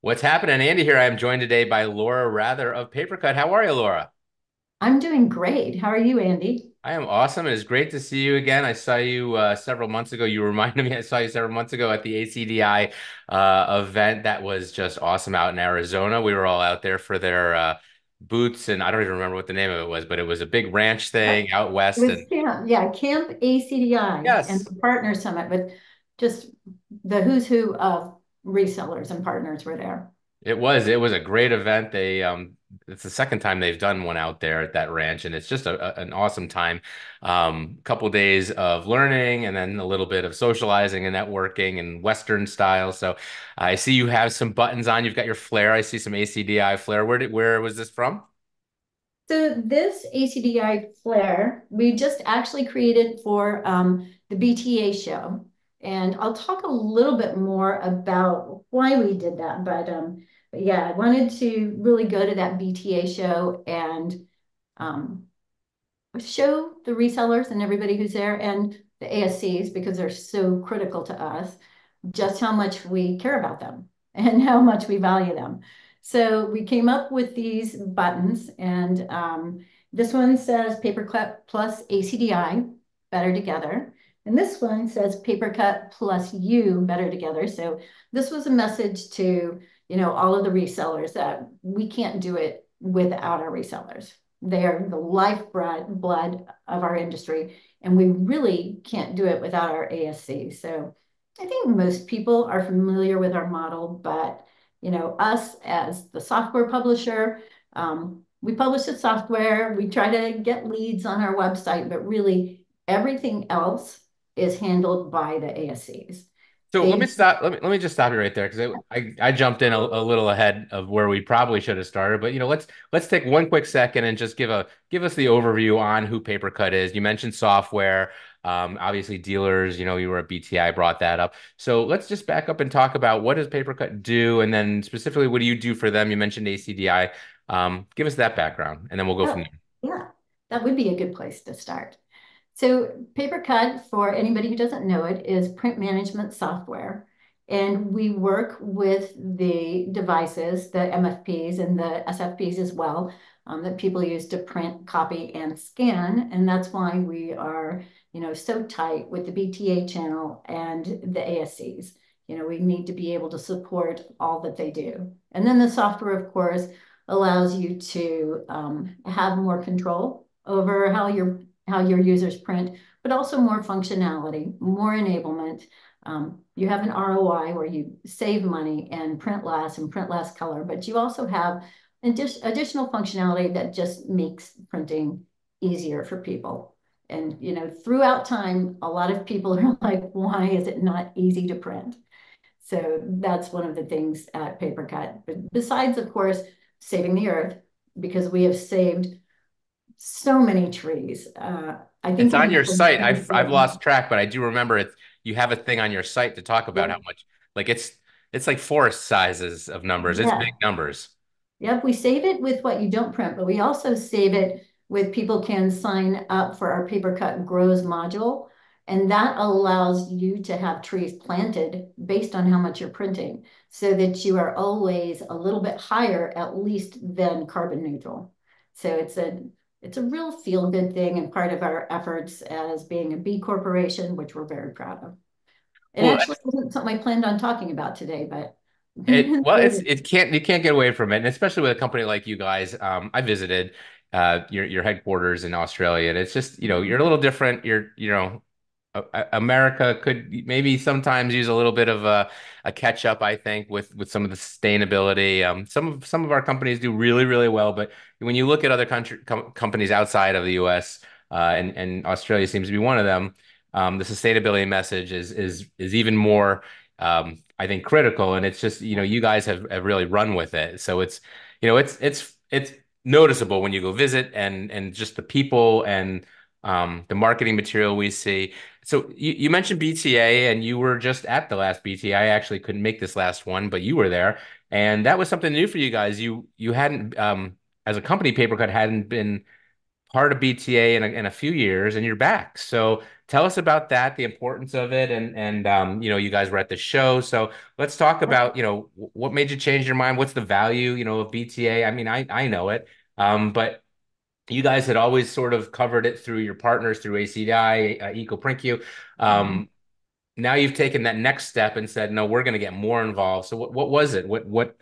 What's happening? Andy here. I am joined today by Laura Rather of PaperCut. How are you, Laura? I'm doing great. How are you, Andy? I am awesome. It is great to see you again. I saw you several months ago. You reminded me I saw you several months ago at the ACDI event that was just awesome out in Arizona. We were all out there for their booths, and I don't even remember what the name of it was, but it was a big ranch Uh, thing out It west. was And camp, yeah, Camp ACDI and yes, the Partner Summit with just the who's who of resellers and partners were there. it was a great event. It's the second time they've done one out there at that ranch, and it's just an awesome time. Couple days of learning and then a little bit of socializing and networking and Western style. So I see you have some buttons on. You've got your flare. I see some ACDI flare. Where was this from? So this ACDI flare, we just actually created for the BTA show. And I'll talk a little bit more about why we did that. But yeah, I wanted to really go to that BTA show and um, show the resellers and everybody who's there and the ASCs because they're so critical to us, just how much we care about them and how much we value them. So we came up with these buttons, and this one says Papercut plus ACDI, better together. And this one says Papercut plus you, better together. So this was a message to, all of the resellers that we can't do it without our resellers. They are the lifeblood blood of our industry, and we really can't do it without our ASC. So I think most people are familiar with our model, but us as the software publisher, we publish the software, we try to get leads on our website, but really everything else is handled by the ASCs. So let me They, stop. Let me just stop you right there because I jumped in a little ahead of where we probably should have started. But let's take one quick second and just give us the overview on who PaperCut is. You mentioned software, obviously dealers. You were at BTA, brought that up. So let's just back up and talk about what does PaperCut do, and then specifically what do you do for them? You mentioned ACDI. Give us that background, and then we'll go from oh, there. yeah, that would be a good place to start. So PaperCut, for anybody who doesn't know it, is print management software. And we work with the devices, the MFPs and the SFPs as well, that people use to print, copy, and scan. And that's why we are, so tight with the BTA channel and the ASCs. We need to be able to support all that they do. And then the software, of course, allows you to have more control over how your users print, but also more functionality, more enablement. You have an ROI where you save money and print less color, but you also have additional functionality that just makes printing easier for people. And throughout time, a lot of people are like, why is it not easy to print? So that's one of the things at PaperCut. But besides, of course, saving the earth, because we have saved so many trees. I It's think on we your site. I've lost track, but I do remember it. You have a thing on your site to talk about how yep, much, like it's like forest sizes of numbers. It's big yeah, numbers. yep. We save it with what you don't print, but we also save it with people can sign up for our paper cut grows module. And that allows you to have trees planted based on how much you're printing so that you are always a little bit higher, at least than carbon neutral. So it's a real feel good thing and part of our efforts as being a B corporation, which we're very proud of. It Well, actually wasn't something I planned on talking about today, but it's you can't get away from it, and especially with a company like you guys. I visited your headquarters in Australia, and it's just you're a little different. America could maybe sometimes use a little bit of a catch up, I think, with some of the sustainability. Some of our companies do really, really well, but when you look at other companies outside of the U.S. And Australia seems to be one of them, the sustainability message is even more, I think, critical. And it's just you guys have really run with it, so it's noticeable when you go visit and just the people and the marketing material we see. So you mentioned BTA and you were just at the last BTA. I actually couldn't make this last one, but you were there. And that was something new for you guys. You hadn't as a company, PaperCut hadn't been part of BTA in a few years, and you're back. So tell us about that, the importance of it, and you guys were at the show. So let's talk about what made you change your mind. What's the value of BTA? I mean, I know it, but you guys had always sort of covered it through your partners through ACDI, EcoPrintQ. Mhm. Now you've taken that next step and said, no, we're going to get more involved. So what was it? What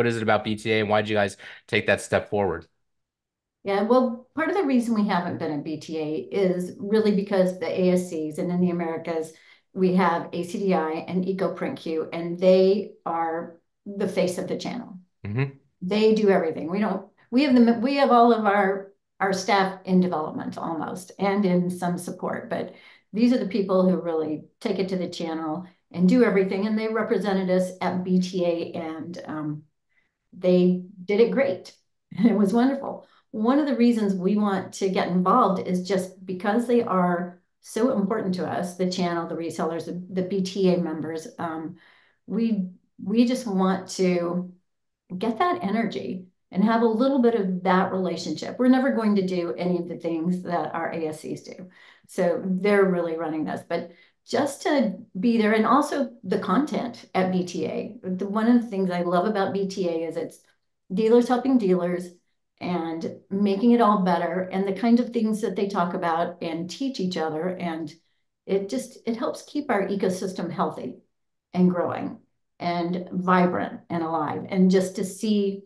is it about BTA, and why did you guys take that step forward? Yeah, well, part of the reason we haven't been at BTA is really because the ASCs and in the Americas, we have ACDI and EcoPrintQ, and they are the face of the channel. Hmm. They do everything. We have all of our staff in development almost and in some support, but these are the people who really take it to the channel and do everything. And they represented us at BTA, and they did it great. It was wonderful. One of the reasons we want to get involved is just because they are so important to us, the channel, the resellers, the BTA members. We we just want to get that energy and have a little bit of that relationship. We're never going to do any of the things that our ASCs do. So they're really running this, but just to be there, and also the content at BTA. One of the things I love about BTA is it's dealers helping dealers and making it all better, and the kind of things that they talk about and teach each other. And it helps keep our ecosystem healthy and growing and vibrant and alive, and just to see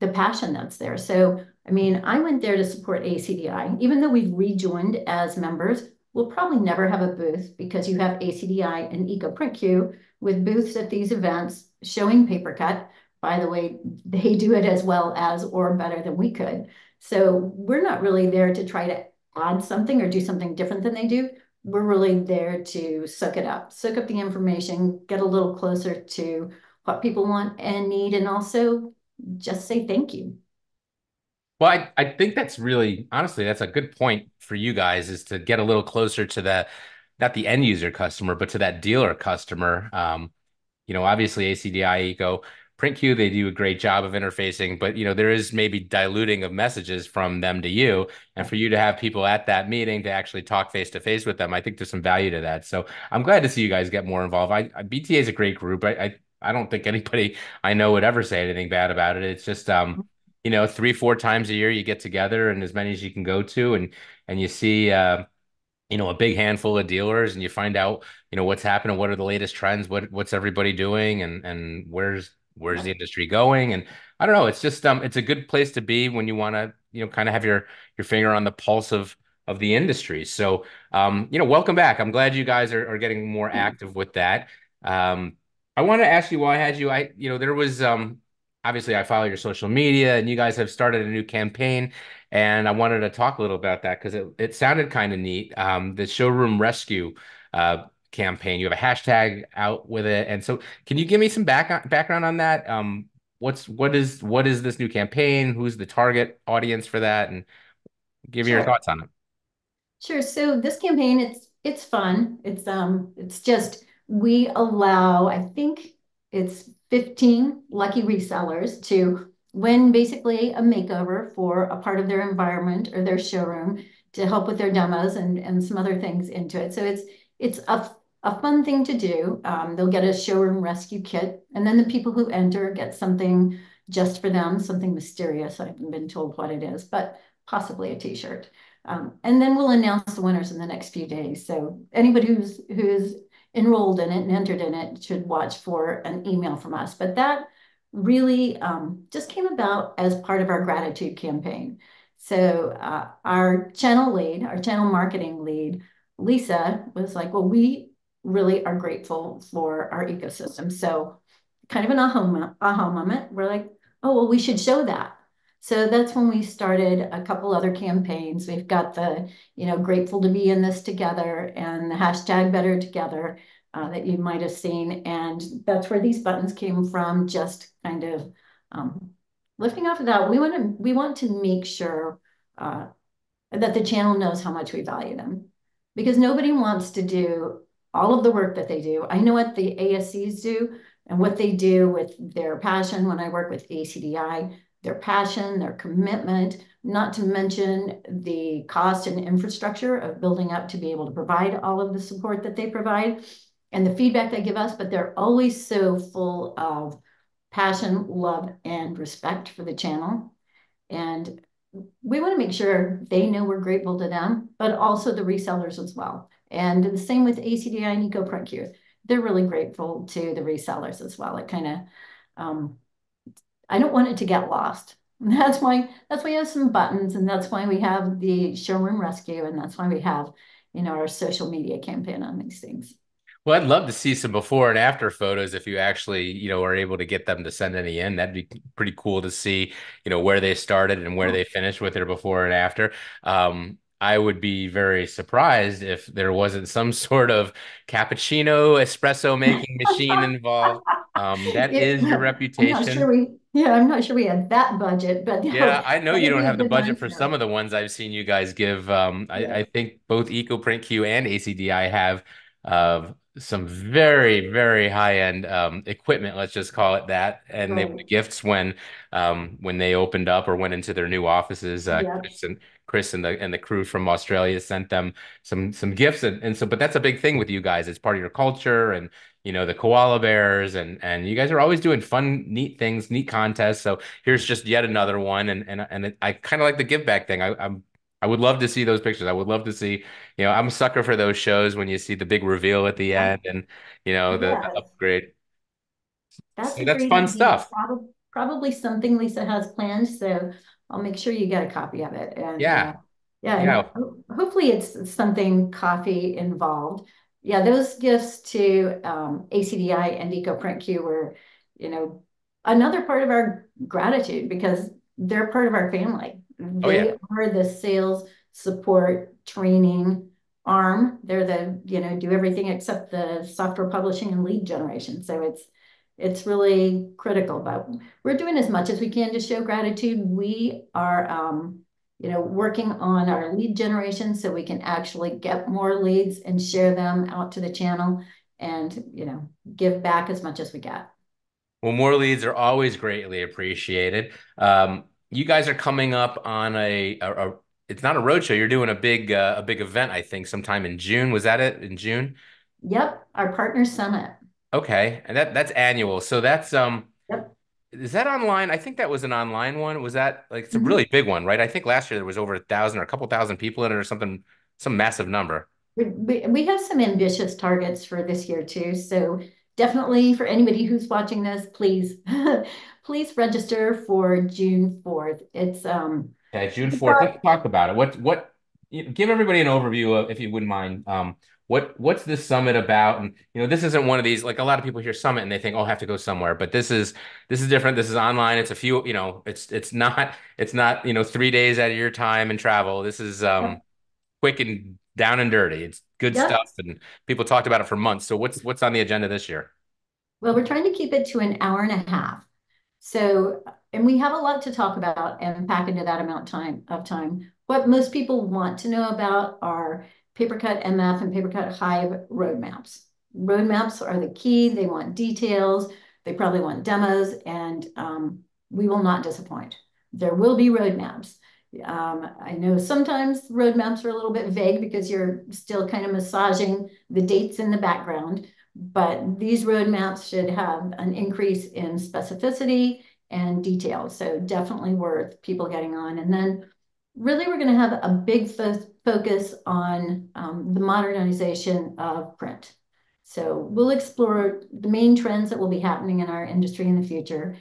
the passion that's there. So, I mean, I went there to support ACDI. Even though we've rejoined as members, we'll probably never have a booth because you have ACDI and EcoPrintQ with booths at these events showing PaperCut. By the way, they do it as well as or better than we could. So we're not really there to try to add something or do something different than they do. We're really there to soak up the information, get a little closer to what people want and need, and also just say thank you. Well, I think that's really, honestly, that's a good point for you guys is to get a little closer to the, not the end user customer, but to that dealer customer. Obviously ACDI, Eco, PrintQ, they do a great job of interfacing, but there is maybe diluting of messages from them to you. And for you to have people at that meeting to actually talk face to face with them, I think there's some value to that. So I'm glad to see you guys get more involved. BTA is a great group. I don't think anybody I know would ever say anything bad about it. It's just 3, 4 times a year you get together and as many as you can go to, and you see a big handful of dealers, and you find out what's happening, what are the latest trends, what's everybody doing, and where's the industry going. And I don't know, it's just it's a good place to be when you want to kind of have your finger on the pulse of the industry. So welcome back. I'm glad you guys are getting more active with that. I want to ask you, while I had you, there was obviously I follow your social media, and you guys have started a new campaign, and I wanted to talk a little about that because it sounded kind of neat. The Showroom Rescue campaign. You have a hashtag out with it, and so can you give me some background on that? What is this new campaign? Who's the target audience for that? And give me your Sure. thoughts on it. Sure. So this campaign, it's fun. It's just we allow, I think it's 15 lucky resellers to win basically a makeover for a part of their environment or their showroom to help with their demos and some other things into it. So it's a fun thing to do. They'll get a showroom rescue kit, and then the people who enter get something just for them, something mysterious. I haven't been told what it is, but possibly a t-shirt. And then we'll announce the winners in the next few days. So anybody who's enrolled in it and entered in it should watch for an email from us. But that really just came about as part of our gratitude campaign. So our channel lead, our channel marketing lead, Lisa, was like, well, we really are grateful for our ecosystem. So kind of an aha moment. We're like, oh, well, we should show that. So that's when we started a couple other campaigns. We've got the, grateful to be in this together, and the hashtag better together that you might have seen. And that's where these buttons came from, just kind of lifting off of that. We want to make sure that the channel knows how much we value them, because nobody wants to do all of the work that they do. I know what the ASCs do and what they do with their passion. When I work with ACDI, their passion, their commitment, not to mention the cost and infrastructure of building up to be able to provide all of the support that they provide and the feedback they give us, but they're always so full of passion, love, and respect for the channel. And we want to make sure they know we're grateful to them, but also the resellers as well. And the same with ACDI and EcoPrintQ. They're really grateful to the resellers as well. It kind of, I don't want it to get lost. That's why we have some buttons, and that's why we have the showroom rescue, and that's why we have, our social media campaign on these things. Well, I'd love to see some before and after photos if you actually, are able to get them to send any in. That'd be pretty cool to see, where they started and where Yeah. they finished with their before and after. I would be very surprised if there wasn't some sort of cappuccino espresso making machine involved. That is your I'm not sure reputation. I'm not sure we had that budget, but Yeah, I know that you would don't be a have the good one budget for too. some of the ones I've seen you guys give. I Yeah, think both EcoPrintQ and ACDI have some very, very high-end equipment, let's just call it that. And they were right. gifts when they opened up or went into their new offices. Yeah, Chris and the crew from Australia sent them some gifts, and so but that's a big thing with you guys. It's part of your culture, and the koala bears, and you guys are always doing fun, neat things, neat contests. So here's just yet another one, I kind of like the give back thing. I would love to see those pictures. I would love to see, I'm a sucker for those shows when you see the big reveal at the end and the yeah. upgrade. That's So a that's great fun idea. stuff. Probably something Lisa has planned, so I'll make sure you get a copy of it. And Yeah. yeah, and Yeah. hopefully it's something coffee involved. Yeah, those gifts to ACDI and EcoPrintQ were, you know, another part of our gratitude because they're part of our family. Oh yeah. They are the sales support training arm. They're the, do everything except the software publishing and lead generation. So it's really critical, but we're doing as much as we can to show gratitude. We are, working on our lead generation so we can actually get more leads and share them out to the channel and, give back as much as we get. Well, more leads are always greatly appreciated. You guys are coming up on it's not a road show. You're doing a big event, I think, sometime in June. Was that it in June? Yep, our partner summit. Okay, and that's annual. So that's Yep. is that online? I think that was an online one. Was that like it's a Mhm. really big one, right? I think last year there was over 1,000 or a couple thousand people in it or something, some massive number. We have some ambitious targets for this year too. So definitely for anybody who's watching this, please, please register for June 4th. Okay, June The 4th. pro- Let's talk about it. Give everybody an overview of, if you wouldn't mind. What's this summit about? And this isn't one of these, like a lot of people hear summit and they think, oh, I have to go somewhere. But this is different. This is online. It's a few, it's not 3 days out of your time and travel. This is quick and down and dirty. It's good Yep. stuff, and people talked about it for months. So what's on the agenda this year? Well, we're trying to keep it to an hour and a half. So, and we have a lot to talk about and pack into that amount of time. What most people want to know about are PaperCut MF and PaperCut Hive roadmaps. Roadmaps are the key. They want details. They probably want demos, and we will not disappoint. There will be roadmaps. I know sometimes roadmaps are a little bit vague because you're still kind of massaging the dates in the background, but these roadmaps should have an increase in specificity and detail. So definitely worth people getting on. And then really we're going to have a big focus on the modernization of print. So we'll explore the main trends that will be happening in our industry in the future.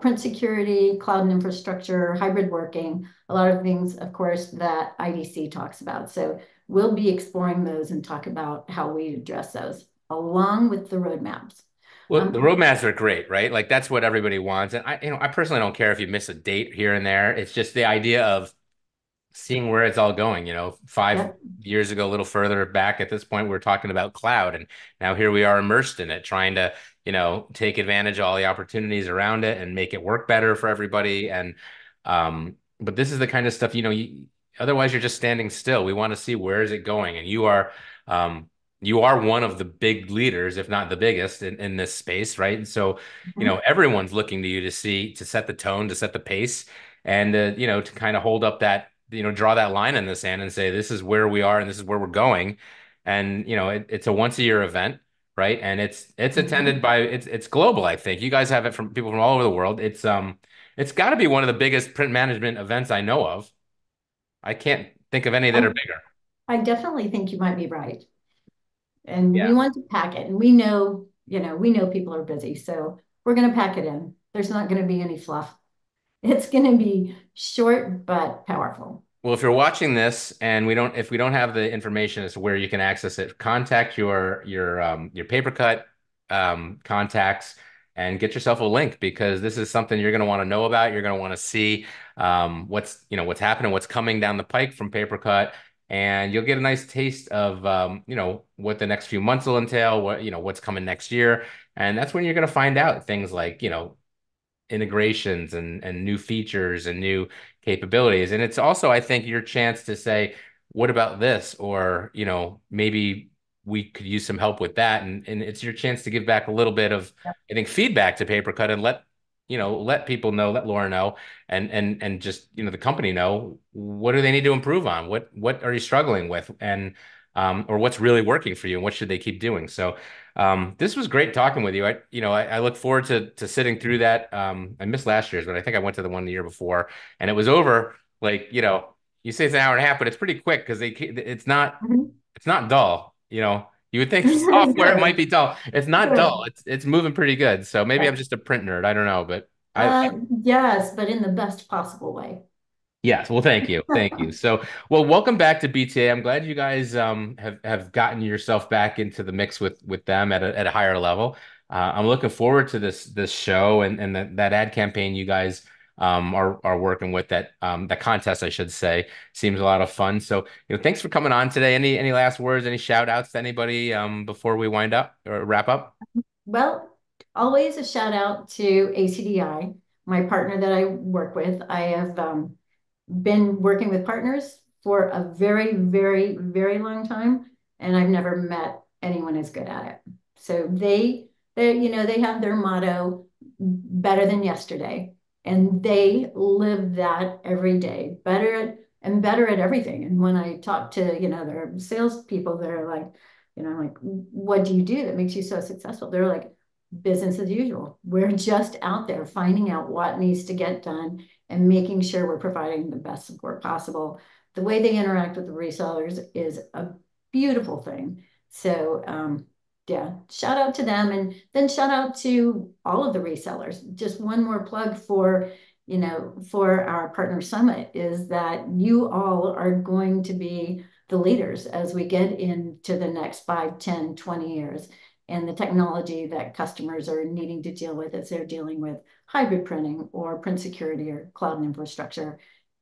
Print security, cloud and infrastructure, hybrid working, a lot of things, of course, that IDC talks about. So we'll be exploring those and talk about how we address those along with the roadmaps. Well, the Um, roadmaps are great, right? Like that's what everybody wants. And I personally don't care if you miss a date here and there. It's just the idea of seeing where it's all going. 5 years ago, a little further back at this point, we were talking about cloud, and now here we are immersed in it, trying to, take advantage of all the opportunities around it and make it work better for everybody. But this is the kind of stuff, otherwise you're just standing still. We want to see where is it going, and you are one of the big leaders, if not the biggest in this space, right? And so, Mhm. everyone's looking to you to set the tone, to set the pace, and to kind of hold up that, draw that line in the sand and say, this is where we are and this is where we're going. And, it's a once a year event, right? And it's attended Mhm. by it's global, I think. You guys have it from people from all over the world. It's got to be one of the biggest print management events I know of. I can't think of any that are I, bigger. I definitely think you might be right. And we Yeah. want to pack it. And we know people are busy. So we're going to pack it in. There's not going to be any fluff. It's going to be short but powerful. Well, if you're watching this and if we don't have the information as to where you can access it, contact your PaperCut contacts and get yourself a link because this is something you're going to want to know about. You're going to want to see what's happening, what's coming down the pike from PaperCut, and you'll get a nice taste of what the next few months will entail, what's coming next year, and that's when you're going to find out things like integrations and new features and new capabilities. And it's also, I think, your chance to say, what about this? Or, maybe we could use some help with that. And it's your chance to give back a little bit of, I think, feedback to PaperCut and let people know, let Laura know, and just, the company know what do they need to improve on? What are you struggling with? And or what's really working for you and what should they keep doing? So this was great talking with you. I look forward to sitting through that. I missed last year's, but I think I went to the one the year before, and it was over. Like, you say it's an hour and a half, but it's pretty quick because Mhm. it's not dull. You would think software it might Good. be dull. It's not dull. Good. It's moving pretty good. So maybe I'm Yeah. just a print nerd. I don't know, but I Yes, but in the best possible way. yes, well, thank you, thank you. So, well, welcome back to BTA. I'm glad you guys have gotten yourself back into the mix with them at a higher level. I'm looking forward to this show and that ad campaign you guys are working with that contest, I should say, seems a lot of fun. So, thanks for coming on today. Any last words? Any shout outs to anybody before we wind up or wrap up? Well, always a shout out to ACDI, my partner that I work with. I have been working with partners for a very, very, very long time, and I've never met anyone as good at it. So they have their motto, better than yesterday, and they live that every day, better at everything. And when I talk to, their salespeople, they're like, what do you do that makes you so successful? They're like, business as usual. We're just out there finding out what needs to get done and making sure we're providing the best support possible. The way they interact with the resellers is a beautiful thing. So, yeah, shout out to them and then shout out to all of the resellers. Just one more plug for our partner summit is that you all are going to be the leaders as we get into the next 5, 10, 20 years and the technology that customers are needing to deal with as they're dealing with hybrid printing or print security or cloud infrastructure.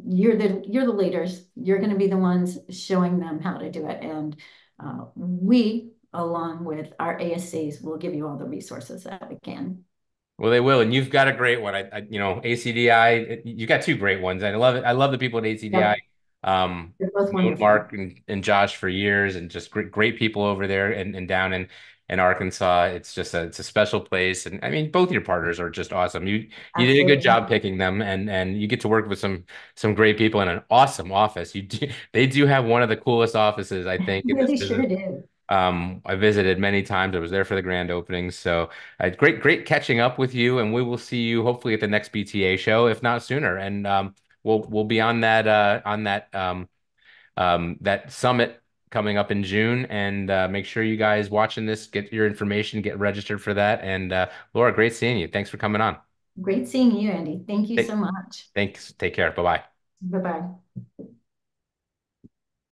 You're the leaders. You're going to be the ones showing them how to do it, and we, along with our ASCs, will give you all the resources that we can. Well, they will, and you've got a great one. ACDI. You got two great ones. I love it. I love the people at ACDI. Yep, they're both Known wonderful. Mark and Josh for years, and just great people over there and down in Arkansas. It's a special place, and I mean, both your partners are just awesome. You did a good Absolutely. job picking them, and you get to work with some great people in an awesome office. They do have one of the coolest offices I think in this They business. sure do. I visited many times. I was there for the grand opening. So great catching up with you, and we will see you hopefully at the next BTA show, if not sooner. And we'll be on that summit coming up in June. And make sure you guys watching this get your information, get registered for that. And Laura, great seeing you. Thanks for coming on. Great seeing you, Andy. Thank you so Take, much. thanks. Take care. Bye bye. Bye bye.